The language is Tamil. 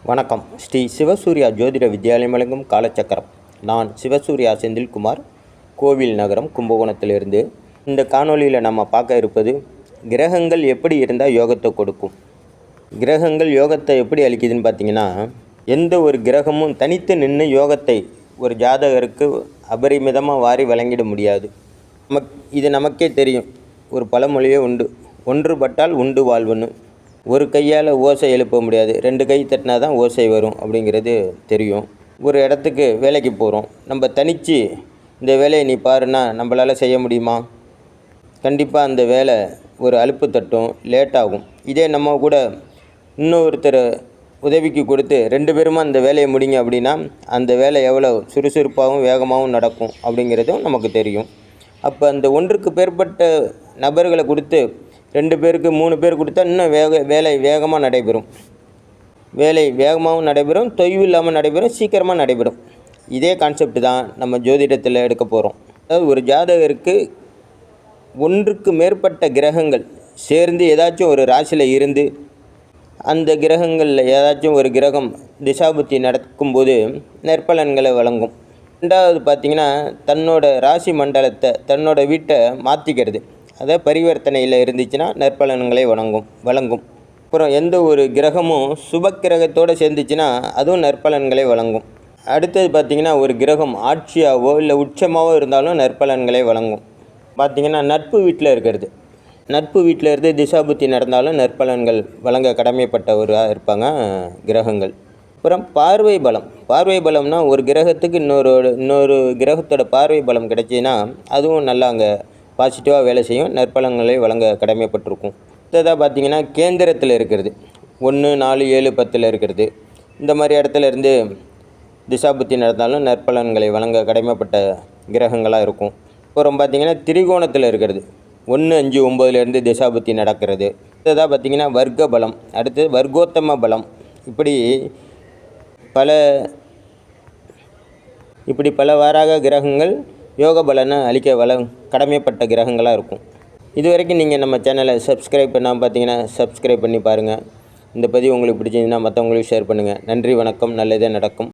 வணக்கம். ஸ்ரீ சிவசூர்யா ஜோதிட வித்யாலயம் வழங்கும் காலச்சக்கரம். நான் சிவசூர்யா செந்தில்குமார், கோவில் நகரம், கும்பகோணத்திலிருந்து. இந்த காணொலியில் நம்ம பார்க்க இருப்பது, கிரகங்கள் எப்படி இருந்தால் யோகத்தை கொடுக்கும். கிரகங்கள் யோகத்தை எப்படி அளிக்குதுன்னு பார்த்தீங்கன்னா, எந்த ஒரு கிரகமும் தனித்து நின்று யோகத்தை ஒரு ஜாதகருக்கு அபரிமிதமாக வாரி வழங்கிட முடியாது. இது நமக்கே தெரியும். ஒரு பழமொழியே உண்டு, ஒன்றுபட்டால் உண்டு வாழ்வுன்னு. ஒரு கையால் ஓசை எழுப்ப முடியாது, 2 கை தட்டினா தான் ஓசை வரும் அப்படிங்கிறது தெரியும். ஒரு இடத்துக்கு வேலைக்கு போகிறோம், நம்ம தனித்து இந்த வேலையை நீ பாருன்னா நம்மளால் செய்ய முடியுமா? கண்டிப்பாக அந்த வேலை ஒரு அலுப்பு தட்டும், லேட்டாகும். இதே நம்ம கூட இன்னொருத்தர் உதவிக்கு கொடுத்து 2 பேருமா அந்த வேலையை முடிங்க அப்படின்னா அந்த வேலை எவ்வளோ சுறுசுறுப்பாகவும் வேகமாகவும் நடக்கும் அப்படிங்கிறதும் நமக்கு தெரியும். அப்போ அந்த ஒன்றுக்கு மேற்பட்ட நபர்களை கொடுத்து 2 பேருக்கு 3 பேர் கொடுத்தா இன்னும் வேலை வேகமாக நடைபெறும். வேலை வேகமாகவும் நடைபெறும், தொய்வு இல்லாமல் நடைபெறும், சீக்கிரமாக நடைபெறும். இதே கான்செப்ட் தான் நம்ம ஜோதிடத்தில் எடுக்க போகிறோம். அதாவது ஒரு ஜாதகருக்கு ஒன்றுக்கு மேற்பட்ட கிரகங்கள் சேர்ந்து ஏதாச்சும் ஒரு ராசியில் இருந்து அந்த கிரகங்களில் ஏதாச்சும் ஒரு கிரகம் திசாபுத்தி நடக்கும்போது நற்பலன்களை வழங்கும். ரெண்டாவது பார்த்திங்கன்னா, தன்னோட ராசி மண்டலத்தை, தன்னோட வீட்டை மாற்றிக்கிறது, அதை பரிவர்த்தனையில் இருந்துச்சுன்னா நற்பலன்களை வழங்கும். அப்புறம் எந்த ஒரு கிரகமும் சுப கிரகத்தோடு சேர்ந்துச்சுன்னா அதுவும் நற்பலன்களை வழங்கும். அடுத்தது பார்த்திங்கன்னா, ஒரு கிரகம் ஆட்சியாகவோ இல்லை உச்சமாகவோ இருந்தாலும் நற்பலன்களை வழங்கும். பார்த்திங்கன்னா, நட்பு வீட்டில் இருக்கிறது, நட்பு வீட்டில் இருந்து திசாபுத்தி நடந்தாலும் நற்பலன்கள் வழங்க கடமைப்பட்டவராக இருப்பாங்க கிரகங்கள். அப்புறம் பார்வை பலம். பார்வை பலம்னா ஒரு கிரகத்துக்கு இன்னொரு கிரகத்தோட பார்வை பலம் கிடைச்சின்னா அதுவும் நல்லா அங்கே பாசிட்டிவாக வேலை செய்யும், நற்பலன்களை வழங்க கடமைப்பட்டிருக்கும். அடுத்ததாக பார்த்திங்கன்னா, கேந்திரத்தில் இருக்கிறது, 1, 4, 7, 10 இருக்கிறது. இந்த மாதிரி இடத்துல இருந்து திசாபுத்தி நடந்தாலும் நற்பலன்களை வழங்க கடமைப்பட்ட கிரகங்களாக இருக்கும். அப்புறம் பார்த்திங்கன்னா, திரிகோணத்தில் இருக்கிறது, 1, 5, 9 திசாபுத்தி நடக்கிறது. அடுத்ததாக பார்த்திங்கன்னா, வர்க்க பலம், அடுத்து வர்க்கோத்தம பலம். இப்படி பலவாறாக கிரகங்கள் யோக பலனை அளிக்க கடமைப்பட்ட கிரகங்களாக இருக்கும். இது வரைக்கும் நீங்கள் நம்ம சேனலை சப்ஸ்கிரைப் பண்ணாமல் பார்த்தீங்கன்னா சப்ஸ்கிரைப் பண்ணி பாருங்கள். இந்த பதிவு உங்களுக்கு பிடிச்சிருந்தா மற்றவங்களுக்கு ஷேர் பண்ணுங்கள். நன்றி, வணக்கம், நல்லதே நடக்கும்.